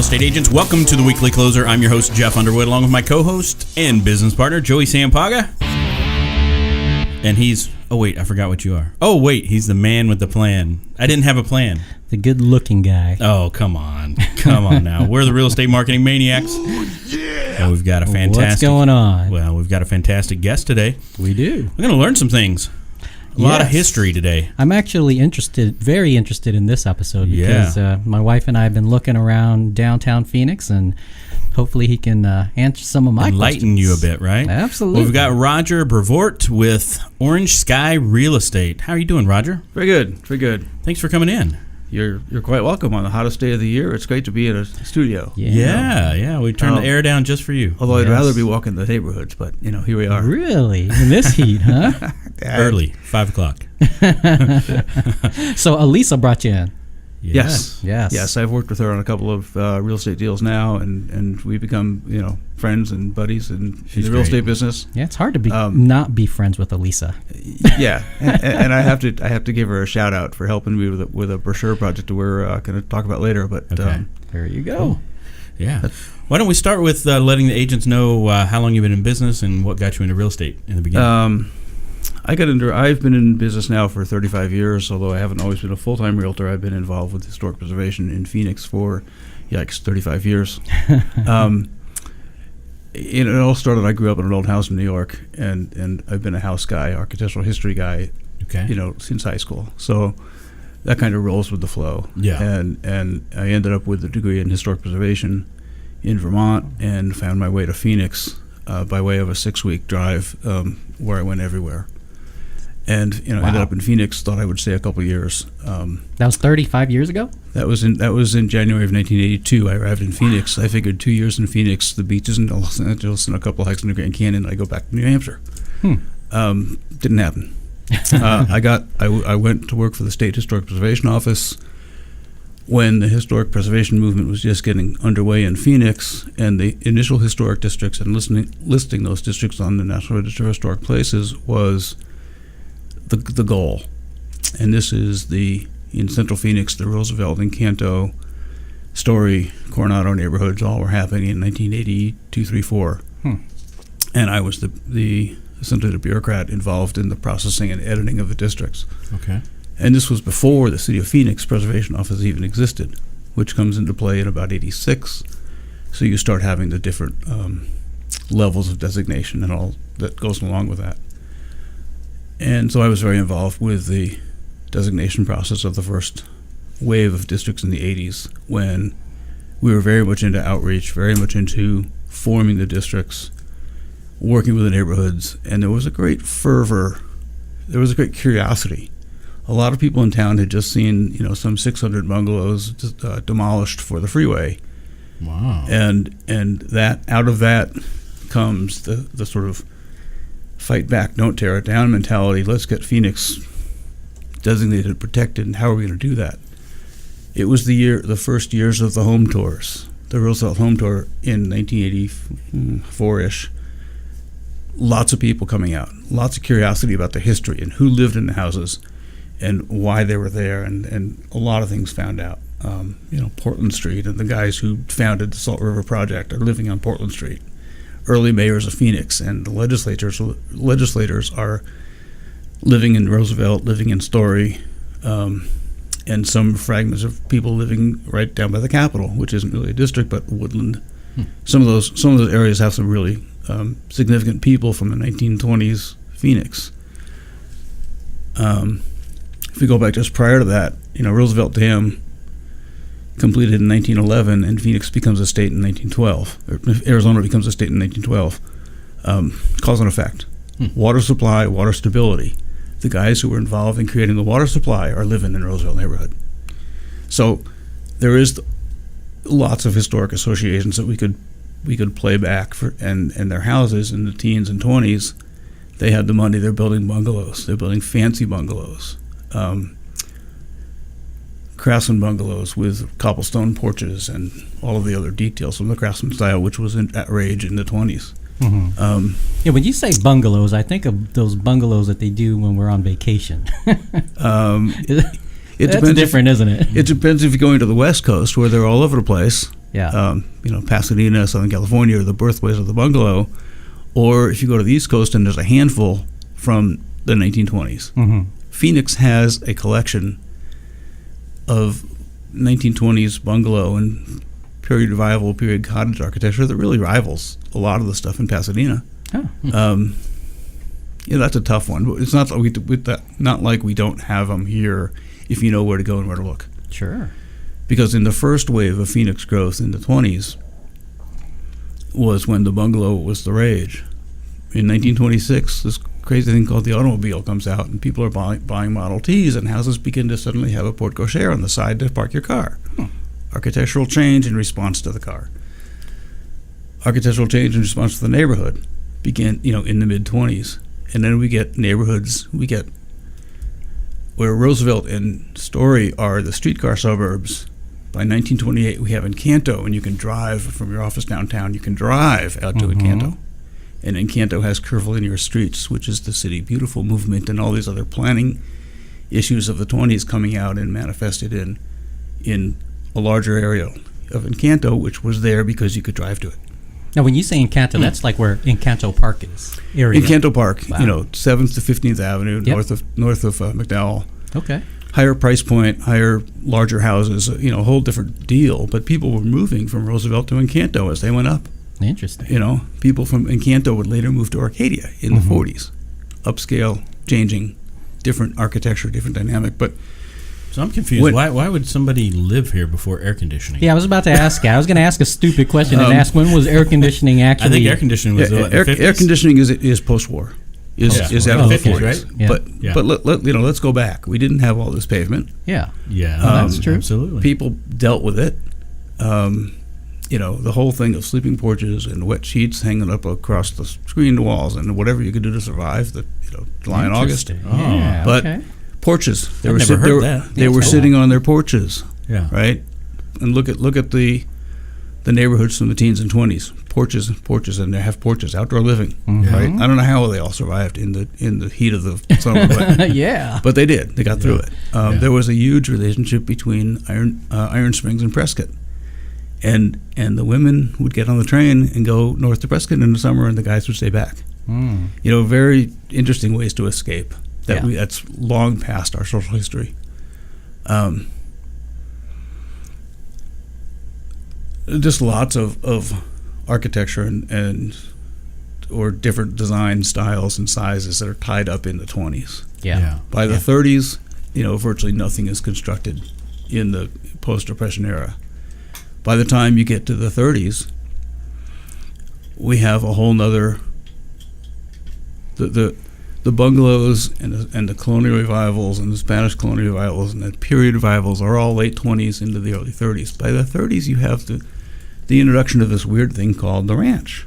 real estate agents. Welcome to the Weekly Closer. I'm your host, Jeff Underwood, along with my co-host and business partner, Joey Sampaga. And he's... Oh, wait, I forgot what you are. Oh, wait, he's the man with the plan. I didn't have a plan. The good-looking guy. Oh, come on. Come on now. We're the Real Estate Marketing Maniacs. Oh, yeah. And we've got a fantastic... What's going on? Well, we've got a fantastic guest today. We do. We're going to learn some things. A lot of history today. I'm actually very interested in this episode because my wife and I have been looking around downtown Phoenix, and hopefully he can answer some of my questions. Enlighten you a bit, right? Absolutely. Well, we've got Roger Brevoort with Orange Sky Real Estate. How are you doing, Roger? Very good. Very good. Thanks for coming in. You're quite welcome on the hottest day of the year. It's great to be in a studio. Yeah. We turned the air down just for you. Although I'd rather be walking the neighborhoods, but here we are. Really? In this heat, huh? Early, 5 o'clock. So Elisa brought you in. Yes. Yes. I've worked with her on a couple of real estate deals now, and we've become friends and buddies in the real estate business. Yeah, it's hard to be not be friends with Elisa. Yeah, and I have to give her a shout out for helping me with a brochure project that we're going to talk about later. But okay. There you go. Cool. Yeah. Why don't we start with letting the agents know how long you've been in business and what got you into real estate in the beginning? I've been in business now for 35 years, although I haven't always been a full-time realtor. I've been involved with historic preservation in Phoenix for, 35 years. It all started, I grew up in an old house in New York, and I've been a house guy, architectural history guy, since high school. So that kind of rolls with the flow. Yeah. And I ended up with a degree in historic preservation in Vermont and found my way to Phoenix by way of a 6-week drive where I went everywhere. And ended up in Phoenix. Thought I would stay a couple years. That was 35 years ago. That was in January of 1982. I arrived in Phoenix. I figured 2 years in Phoenix, the beaches in Los Angeles, and a couple of hikes in the Grand Canyon. I go back to New Hampshire. Didn't happen. I went to work for the State Historic Preservation Office when the historic preservation movement was just getting underway in Phoenix, and the initial historic districts and listing those districts on the National Register of Historic Places was the goal. And this is in Central Phoenix, the Roosevelt, Encanto, Story, Coronado neighborhoods all were happening in 1982, 3, 4. And I was essentially the bureaucrat involved in the processing and editing of the districts. Okay. And this was before the City of Phoenix Preservation Office even existed, which comes into play in about 86. So you start having the different levels of designation and all that goes along with that. And so I was very involved with the designation process of the first wave of districts in the 80s, when we were very much into outreach, very much into forming the districts, working with the neighborhoods, and there was a great fervor, there was a great curiosity. A lot of people in town had just seen, some 600 bungalows demolished for the freeway. Wow. And that out of that comes the sort of fight back, don't tear it down mentality. Let's get Phoenix designated, protected, and how are we going to do that? It was the first years of the home tours, the Roosevelt home tour in 1984-ish. Lots of people coming out, lots of curiosity about the history and who lived in the houses and why they were there, and a lot of things found out. Portland Street, and the guys who founded the Salt River Project are living on Portland Street. Early mayors of Phoenix, and the legislators are living in Roosevelt, living in Story, and some fragments of people living right down by the Capitol, which isn't really a district but Woodland. Some of those areas have some really significant people from the 1920s Phoenix. If we go back just prior to that, Roosevelt Dam completed in 1911, and Phoenix becomes a state in 1912. Or Arizona becomes a state in 1912. Cause and effect. Water supply, water stability. The guys who were involved in creating the water supply are living in Roosevelt neighborhood. So there is lots of historic associations that we could play back for, and their houses in the teens and 20s. They had the money. They're building bungalows. They're building fancy bungalows. Craftsman bungalows with cobblestone porches and all of the other details from the Craftsman style, which was at rage in the 20s. Mm-hmm. When you say bungalows, I think of those bungalows that they do when we're on vacation. That's different, isn't it? It depends if you're going to the West Coast, where they're all over the place. Yeah. Pasadena, Southern California, are the birthplace of the bungalow. Or if you go to the East Coast, and there's a handful from the 1920s. Mm-hmm. Phoenix has a collection of 1920s bungalow and period revival, period cottage architecture that really rivals a lot of the stuff in Pasadena. Oh. That's a tough one. It's not like we don't have them here if you know where to go and where to look. Sure. Because in the first wave of Phoenix growth in the 20s was when the bungalow was the rage. In 1926, this crazy thing called the automobile comes out, and people are buying Model Ts, and houses begin to suddenly have a porte cochere on the side to park your car. Architectural change in response to the car. Architectural change in response to the neighborhood began, in the mid-20s. And then we get neighborhoods, where Roosevelt and Story are the streetcar suburbs. By 1928, we have Encanto, and you can drive from your office downtown. You can drive out to Encanto. And Encanto has curvilinear streets, which is the City Beautiful movement and all these other planning issues of the 20s coming out and manifested in a larger area of Encanto, which was there because you could drive to it. Now, when you say Encanto, that's like where Encanto Park is. Area. Encanto Park, Wow. 7th to 15th Avenue, Yep. north of McDowell. Okay. Higher price point, larger houses, a whole different deal. But people were moving from Roosevelt to Encanto as they went up. Interesting. People from Encanto would later move to Arcadia in the 40s. Upscale, changing, different architecture, different dynamic. But So I'm confused. Why would somebody live here before air conditioning? Yeah, I was about to ask. I was going to ask a stupid question and ask when was air conditioning actually? I think air conditioning was the 50s? Air conditioning is post-war. Is out of the 50s, 40s, right? Yeah. But let's go back. We didn't have all this pavement. Yeah. Yeah, that's true. Absolutely. People dealt with it. The whole thing of sleeping porches and wet sheets hanging up across the screened walls and whatever you could do to survive the July and August. Yeah, But okay. porches. They I've were sitting on their porches. Yeah. Right. And look at the neighborhoods from the teens and 20s. Porches, and they have porches, outdoor living. Right. I don't know how they all survived in the heat of the summer, but Yeah. but they did. They got through it. There was a huge relationship between Iron Springs and Prescott. And the women would get on the train and go north to Prescott in the summer, and the guys would stay back. Very interesting ways to escape. That's long past our social history. Just lots of architecture and or different design styles and sizes that are tied up in the 20s. Yeah. By the 30s, virtually nothing is constructed in the post-Depression era. By the time you get to the 30s, we have a whole nother the bungalows and the colonial revivals and the Spanish colonial revivals and the period revivals are all late 20s into the early 30s. By the 30s, you have the introduction of this weird thing called the ranch.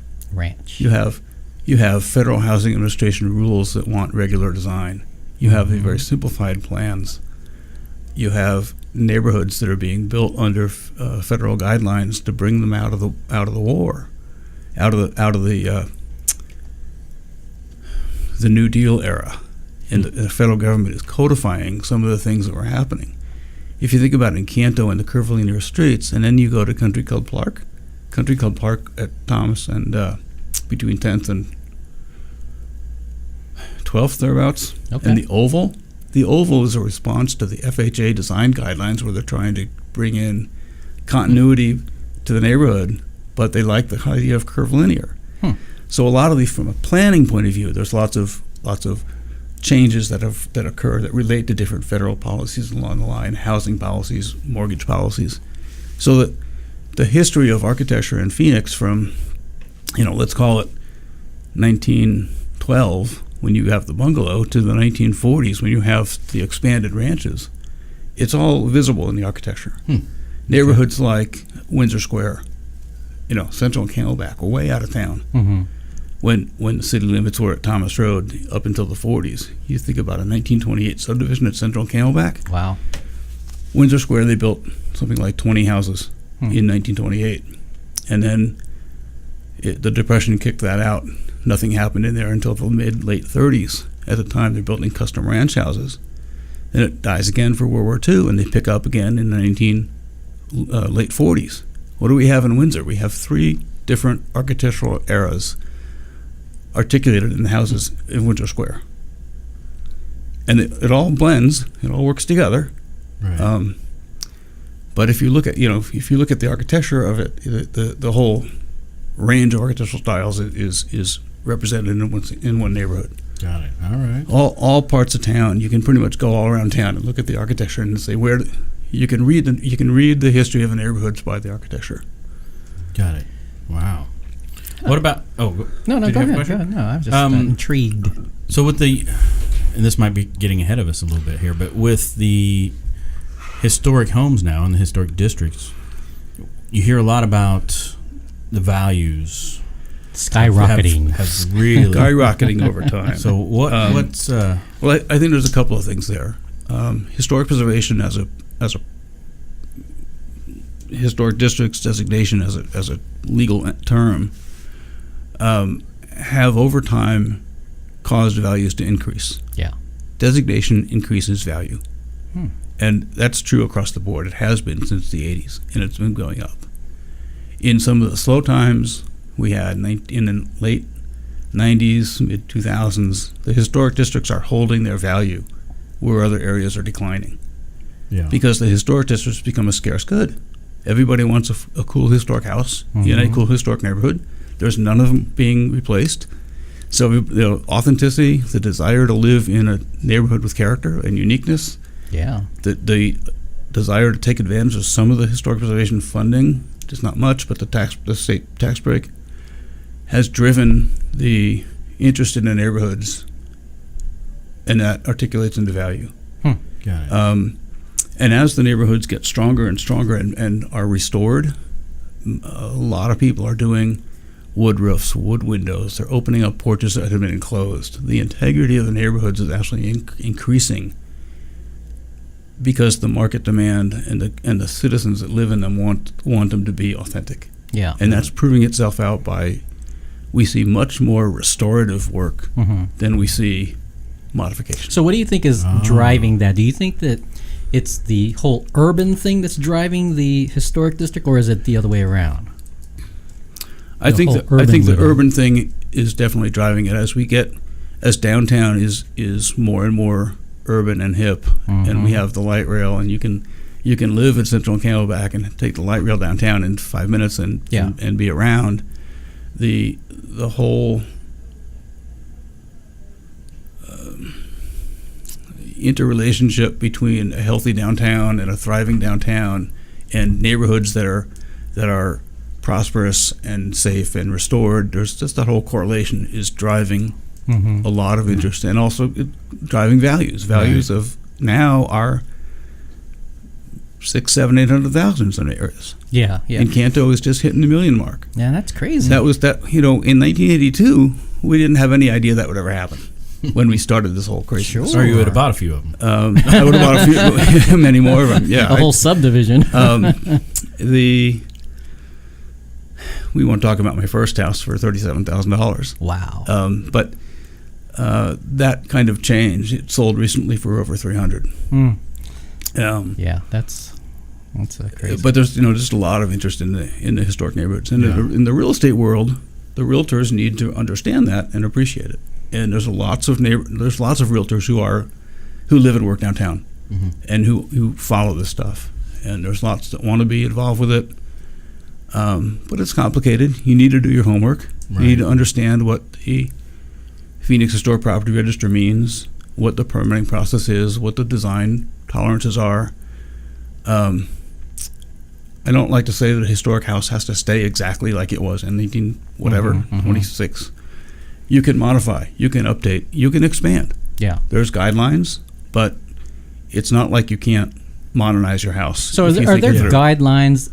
You have Federal Housing Administration rules that want regular design. You have the very simplified plans. You have neighborhoods that are being built under federal guidelines to bring them out of the war, out of the New Deal era, and the federal government is codifying some of the things that were happening. If you think about Encanto and the curvilinear streets, and then you go to Country Club Park at Thomas and between 10th and 12th thereabouts, Okay. and the Oval. The Oval is a response to the FHA design guidelines where they're trying to bring in continuity to the neighborhood, but they like the idea of curvilinear. So a lot of from a planning point of view, there's lots of changes that occur that relate to different federal policies along the line, housing policies, mortgage policies. So that the history of architecture in Phoenix from, let's call it 1912, when you have the bungalow, to the 1940s when you have the expanded ranches, it's all visible in the architecture. Neighborhoods like Windsor Square, Central and Camelback were way out of town. When the city limits were at Thomas Road up until the 40s. You think about a 1928 subdivision at Central and Camelback. Wow. Windsor Square, they built something like 20 houses in 1928. And then the Depression kicked that out. Nothing happened in there until the late 30s. At the time, they're building custom ranch houses. Then it dies again for World War II, and they pick up again in the late 40s. What do we have in Windsor? We have 3 different architectural eras articulated in the houses in Windsor Square. And it all blends, it all works together. Right. But if you look at the architecture of it, the whole range of architectural styles is represented in one neighborhood. Got it. All right. All parts of town, you can pretty much go all around town and look at the architecture and say where you can read the history of the neighborhoods by the architecture. Got it. Wow. What about? Oh No, did go you have a ahead. question? Go ahead. No, I'm just intrigued. So with and this might be getting ahead of us a little bit here, but with the historic homes now in the historic districts, you hear a lot about the values skyrocketing have really skyrocketing over time. So what's well, I think there's a couple of things there. Historic preservation as a historic districts designation as a legal term have over time caused values to increase. Yeah. Designation increases value. And that's true across the board. It has been since the 80s, and it's been going up. In some of the slow times we had in the late 90s, mid 2000s, the historic districts are holding their value where other areas are declining. Yeah. Because the historic districts become a scarce good. Everybody wants a cool historic house in a cool historic neighborhood. There's none of them being replaced. So the authenticity, the desire to live in a neighborhood with character and uniqueness, the desire to take advantage of some of the historic preservation funding, just not much, but the state tax break, has driven the interest in the neighborhoods, and that articulates into value. Got it. And as the neighborhoods get stronger and stronger and are restored, a lot of people are doing wood roofs, wood windows. They're opening up porches that have been enclosed. The integrity of the neighborhoods is actually increasing because the market demand and the citizens that live in them want them to be authentic. Yeah. And that's proving itself out by we see much more restorative work than we see modification. So what do you think is driving that? Do you think that it's the whole urban thing that's driving the historic district, or is it the other way around? I think the urban thing is definitely driving it as downtown is more and more urban and hip, and we have the light rail, and you can live in Central and Camelback and take the light rail downtown in 5 minutes and be around. The whole interrelationship between a healthy downtown and a thriving downtown and neighborhoods that are prosperous and safe and restored, there's just that whole correlation is driving a lot of interest, and also driving values of now are 600,000, 700,000, 800,000 in some areas. Yeah. And Canto is just hitting the 1 million mark. Yeah, that's crazy. That was in 1982 we didn't have any idea that would ever happen when we started this whole crazy. Sure. Or you would have bought a few of them. I would have bought a few, many more of them. Yeah, a whole subdivision. We won't talk about my first house for $37,000. Wow. But that kind of change, it sold recently for over $300,000. Yeah, that's crazy. But there's just a lot of interest in the historic neighborhoods, and in the real estate world, the realtors need to understand that and appreciate it. And there's lots of realtors who live and work downtown, and who follow this stuff. And there's lots that want to be involved with it. But it's complicated. You need to do your homework. Right. You need to understand what the Phoenix Historic Property Register means, what the permitting process is, what the design tolerances are. I don't like to say that a historic house has to stay exactly like it was in 26. You can modify, you can update, you can expand. Yeah. There's guidelines, but it's not like you can't modernize your house. So are there guidelines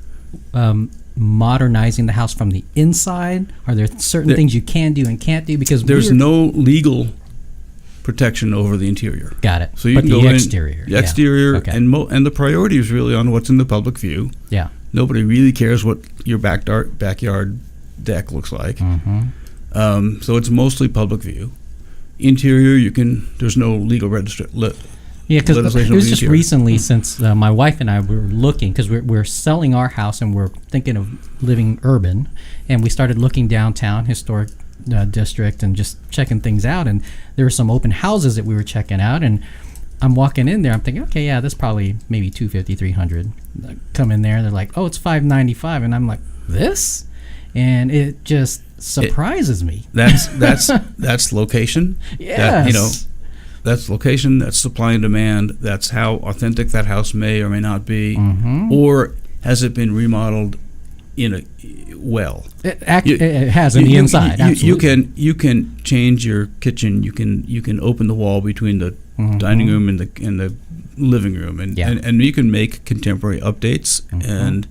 modernizing the house from the inside? Are there certain things you can do and can't do? Because there's no legal protection over the interior. Got it. So you can go exterior. The exterior, okay. and the priority is really on what's in the public view. Yeah. Nobody really cares what your backyard deck looks like. So it's mostly public view. Interior, there's no legal Yeah, because it legislation was will be just easier. recently since my wife and I were looking, because we're selling our house and we're thinking of living urban, and we started looking downtown, historic district, and just checking things out. And there were some open houses that we were checking out, and I'm walking in there, I'm thinking, okay, yeah, this probably maybe $250, $300. Come in there, they're like, oh, it's $595, and I'm like, this? And it just surprises me. That's location. Yes. That's location, that's supply and demand, that's how authentic that house may or may not be, or has it been remodeled It has in the inside. Absolutely. You can change your kitchen. You can open the wall between the dining room and the living room, and you can make contemporary updates. And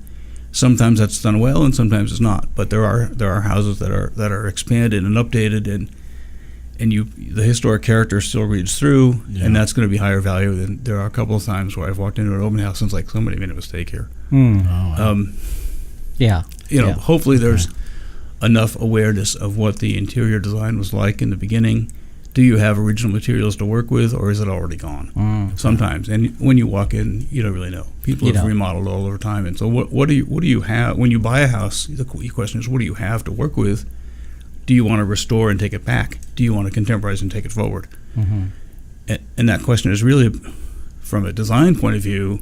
sometimes that's done well, and sometimes it's not. But there are houses that are expanded and updated, and the historic character still reads through, and that's going to be higher value than. There are a couple of times where I've walked into an open house and it's like somebody made a mistake here. Hopefully there's enough awareness of what the interior design was like in the beginning. Do you have original materials to work with, or is it already gone? Sometimes, and when you walk in, you don't really know. People have remodeled all over time, and so what do you have when you buy a house? The question is, what do you have to work with? Do you want to restore and take it back? Do you want to contemporize and take it forward? And that question is really, from a design point of view,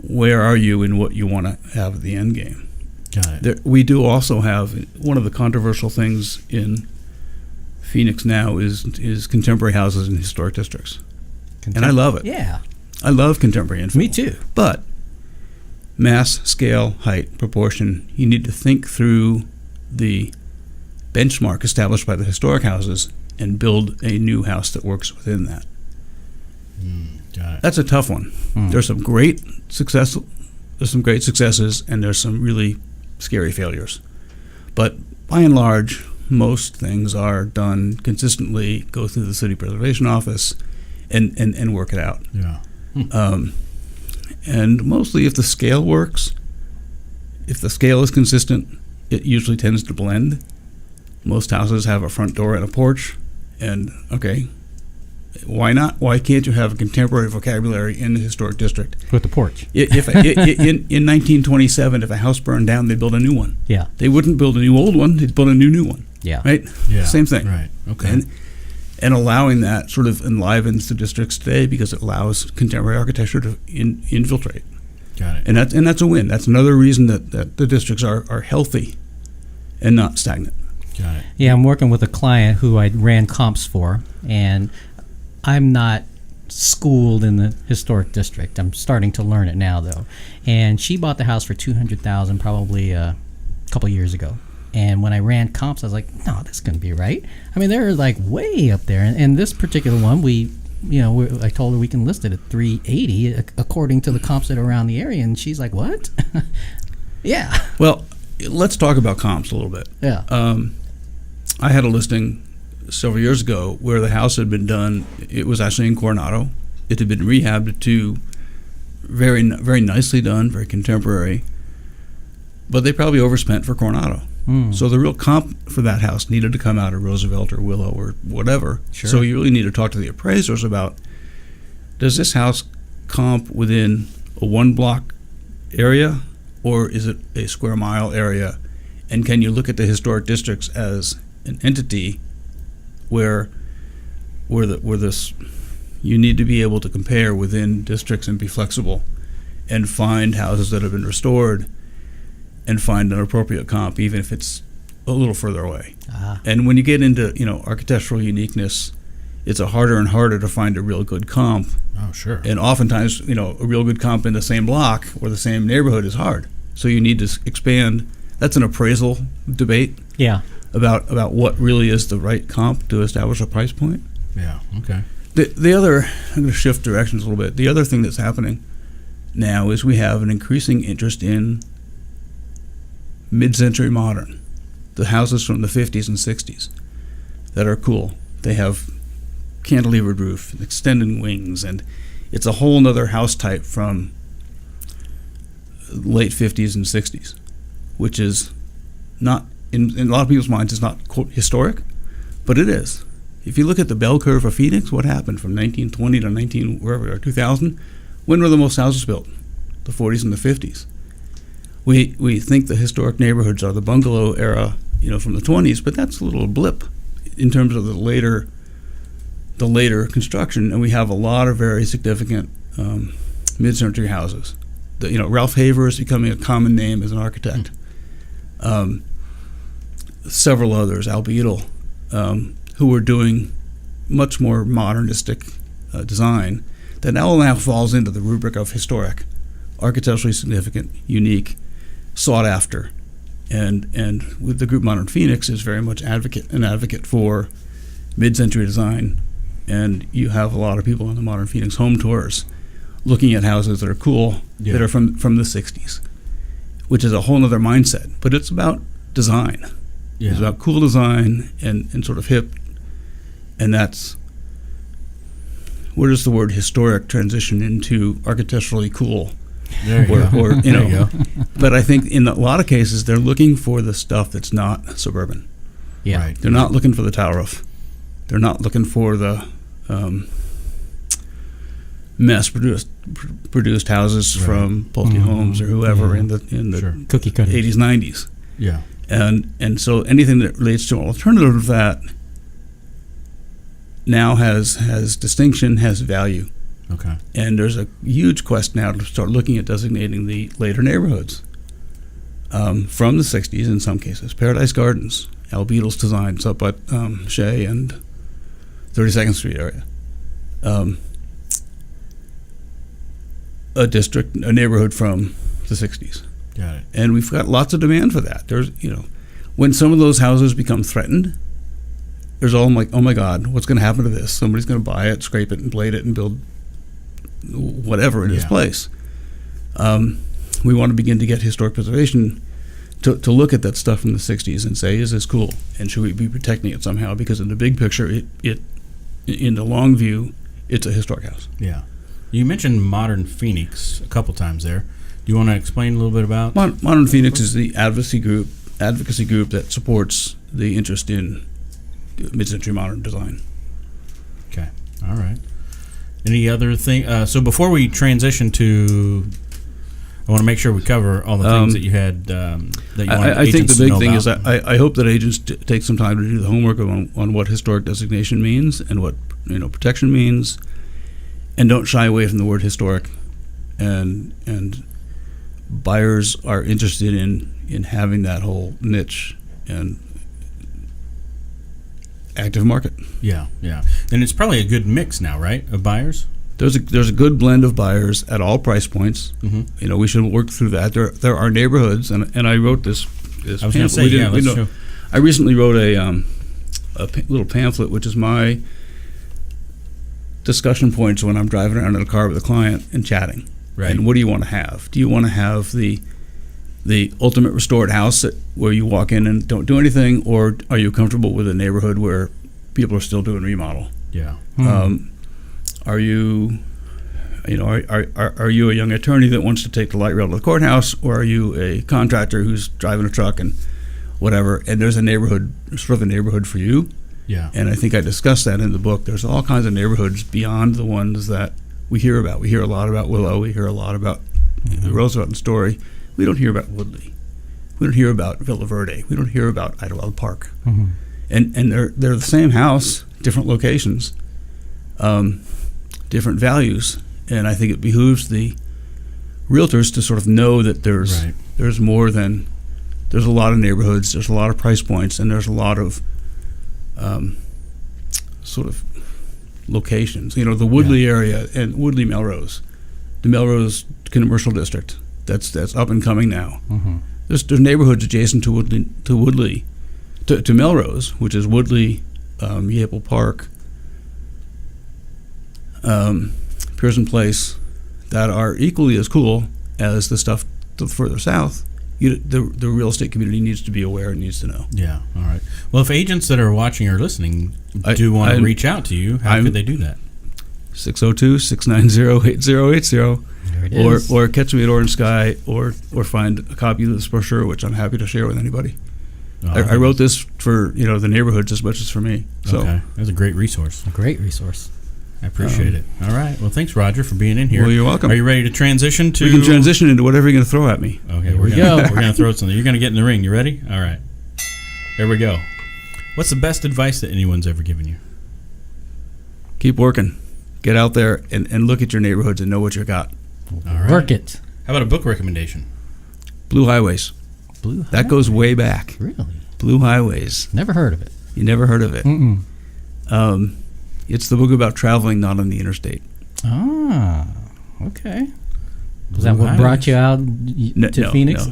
where are you in what you want to have at the end game? Got it. We do also have one of the controversial things in Phoenix now is contemporary houses in historic districts, and I love it. Yeah, I love contemporary infill. Me too. But mass, scale, height, proportion. You need to think through the benchmark established by the historic houses and build a new house that works within that. Got it. That's a tough one. There's some great successes, and there's some really scary failures. But by and large, most things are done consistently, go through the city preservation office, and work it out. Yeah. And mostly, if the scale works, if the scale is consistent, it usually tends to blend. Most houses have a front door and a porch, and why not? Why can't you have a contemporary vocabulary in the historic district? With the porch. In 1927, if a house burned down, they'd build a new one. Yeah. They wouldn't build a new old one, they'd build a new one. Yeah. Right? Yeah. Same thing. Right. Okay. And allowing that sort of enlivens the districts today because it allows contemporary architecture to infiltrate. Got it. And that's a win. That's another reason that the districts are healthy and not stagnant. Got it. Yeah, I'm working with a client who I ran comps for, and I'm not schooled in the historic district. I'm starting to learn it now, though. And she bought the house for $200,000 probably a couple years ago. And when I ran comps, I was like, no, this couldn't be right. I mean, they're like way up there. And this particular one, I told her we can list it at $380 according to the comps that are around the area. And she's like, what? Yeah. Well, let's talk about comps a little bit. Yeah. I had a listing several years ago where the house had been done. It was actually in Coronado. It had been rehabbed to very, very nicely done, very contemporary. But they probably overspent for Coronado. So the real comp for that house needed to come out of Roosevelt or Willow or whatever. Sure. So you really need to talk to the appraisers about, does this house comp within a 1-block area, or is it a square mile area? And can you look at the historic districts as an entity where this, you need to be able to compare within districts and be flexible and find houses that have been restored and find an appropriate comp, even if it's a little further away. And when you get into architectural uniqueness, it's harder and harder to find a real good comp. Oh, sure. And oftentimes, a real good comp in the same block or the same neighborhood is hard. So you need to expand. That's an appraisal debate. Yeah. About what really is the right comp to establish a price point. Yeah. Okay. The other, I'm going to shift directions a little bit. The other thing that's happening now is we have an increasing interest in mid-century modern, the houses from the 50s and 60s that are cool. They have cantilevered roof, extended wings, and it's a whole nother house type from late 50s and 60s, which is not, in a lot of people's minds, it's not, quote, historic, but it is. If you look at the bell curve of Phoenix, what happened from 1920 to 2000? When were the most houses built? The 40s and the 50s. We think the historic neighborhoods are the bungalow era, from the 20s, but that's a little blip in terms of the later construction, and we have a lot of very significant mid-century houses. Ralph Haver is becoming a common name as an architect. Several others, Al Beadle, who are doing much more modernistic design that now falls into the rubric of historic, architecturally significant, unique, sought after, and with the group Modern Phoenix is very much an advocate for mid-century design, and you have a lot of people on the Modern Phoenix home tours looking at houses that are cool, that are from the 60s, which is a whole other mindset, but it's about design. Yeah. It's about cool design and sort of hip, and that's where does the word historic transition into architecturally cool? There you go. Or there you go. But I think in a lot of cases they're looking for the stuff that's not suburban. Yeah, right. They're not looking for the tower roof. They're not looking for the mass-produced houses from Pulte Homes or whoever in the cookie cutters. 80s, 90s. Yeah. And so anything that relates to an alternative to that now has distinction, has value. Okay. And there's a huge quest now to start looking at designating the later neighborhoods from the 60s in some cases. Paradise Gardens, Al Beadle's designs up at Shea and 32nd Street area. A neighborhood from the 60s. Got it. And we've got lots of demand for that. There's, when some of those houses become threatened, there's all like, oh my God, what's going to happen to this? Somebody's going to buy it, scrape it, and blade it, and build whatever in its place. We want to begin to get historic preservation to look at that stuff from the 60s and say, is this cool? And should we be protecting it somehow? Because in the big picture, it in the long view, it's a historic house. Yeah. You mentioned Modern Phoenix a couple times there. Do you want to explain a little bit about? Modern Phoenix is the advocacy group that supports the interest in mid-century modern design. Okay. All right. Any other thing? So before we transition to, I want to make sure we cover all the things that you had that you wanted I think the big thing about. is I hope that agents take some time to do the homework on what historic designation means and what protection means, and don't shy away from the word historic. And buyers are interested in having that whole niche and active market. Yeah. And it's probably a good mix now, right, of buyers? There's a good blend of buyers at all price points. Mm-hmm. We should work through that. There are neighborhoods, and I wrote this I was going to say, let's show. I recently wrote a little pamphlet, which is my discussion points when I'm driving around in a car with a client and chatting. Right. And what do you want to have? Do you want to have the ultimate restored house where you walk in and don't do anything, or are you comfortable with a neighborhood where people are still doing remodel? Yeah. Are you are you a young attorney that wants to take the light rail to the courthouse, or are you a contractor who's driving a truck and whatever? And there's a neighborhood, sort of a neighborhood for you. Yeah. And I think I discussed that in the book. There's all kinds of neighborhoods beyond the ones that we hear about. We hear a lot about Willow. We hear a lot about Roosevelt and Story. We don't hear about Woodley. We don't hear about Villa Verde. We don't hear about Idlewild Park. Mm-hmm. And they're the same house, different locations, different values. And I think it behooves the realtors to sort of know that there's more than, there's a lot of neighborhoods, there's a lot of price points, and there's a lot of sort of locations. The Woodley area and Woodley Melrose, the Melrose Commercial District, that's up and coming now. Mm-hmm. There's neighborhoods adjacent to Woodley, to Melrose, which is Woodley, Maple Park, Pearson Place, that are equally as cool as the stuff to the further south. The real estate community needs to be aware and needs to know. Yeah. All right. Well, if agents that are watching or listening do want to reach out to you, how could they do that? 602-690-8080. There it is. Or catch me at Orange Sky, or find a copy of this brochure, which I'm happy to share with anybody. I wrote this for the neighborhoods as much as for me. So Okay, that's a great resource. A great resource. I appreciate it. All right. Well, thanks, Roger, for being in here. Well, you're welcome. Are you ready to transition to? we can transition into whatever you're going to throw at me. Okay, Here we're we gonna, go. We're gonna throw something. You're gonna get in the ring. You ready? All right. Here we go. What's the best advice that anyone's ever given you? Keep working. Get out there and look at your neighborhoods and know what you got. All right. Work it. How about a book recommendation? Blue Highways. Blue. That goes way back. Really? Blue Highways. Never heard of it. You never heard of it. Mm-mm. It's the book about traveling not on the interstate. Ah. Okay. Was Blue that what Highways. brought you out to Phoenix?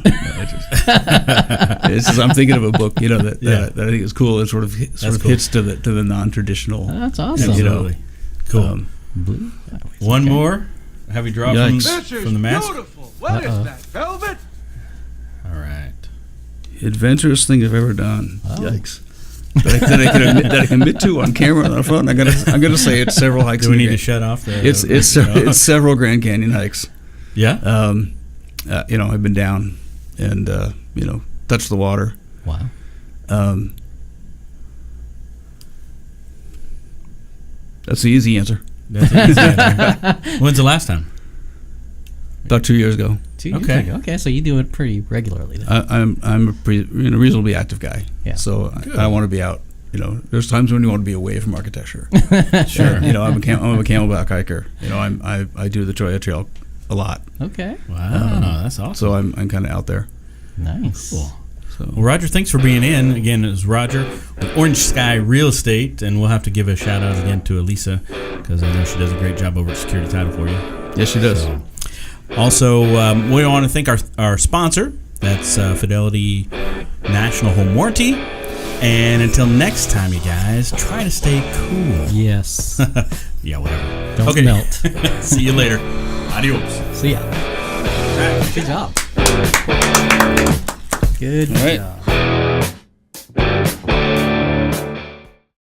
It's just, I'm thinking of a book, that, Yeah. that I think is cool. It sort of cool. hits to the non-traditional. That's awesome. Absolutely. Cool. Blue. One Okay. more. Have you draw Yikes. from the mask? Beautiful. What is that, velvet? All right. Adventurous thing I've ever done. Oh. Yikes. that I can admit to on camera on the phone. I'm gonna say it's several hikes. Do we in the need to Grand- shut off the? It's several Grand Canyon hikes. Yeah. I've been down and touched the water. Wow. That's the easy answer. That's an easy answer. When's the last time? About 2 years ago. 2 years Okay. ago. Okay, so you do it pretty regularly then. I'm a reasonably active guy. Yeah. So Good. I want to be out. There's times when you want to be away from architecture. Sure. I'm a camelback hiker. I do the Troya Trail a lot. Okay. Wow, that's awesome. So I'm kind of out there. Nice. Cool. So Well, Roger, thanks for being in. Again, it was Roger with Orange Sky Real Estate, and we'll have to give a shout out again to Elisa because I know she does a great job over at Security Title for you. yes, she does. So, also, we want to thank our sponsor. That's Fidelity National Home Warranty. And until next time, you guys, try to stay cool. Yes. Yeah, whatever. Don't melt. See you later. Adios. See ya. Good job. Good All right. job.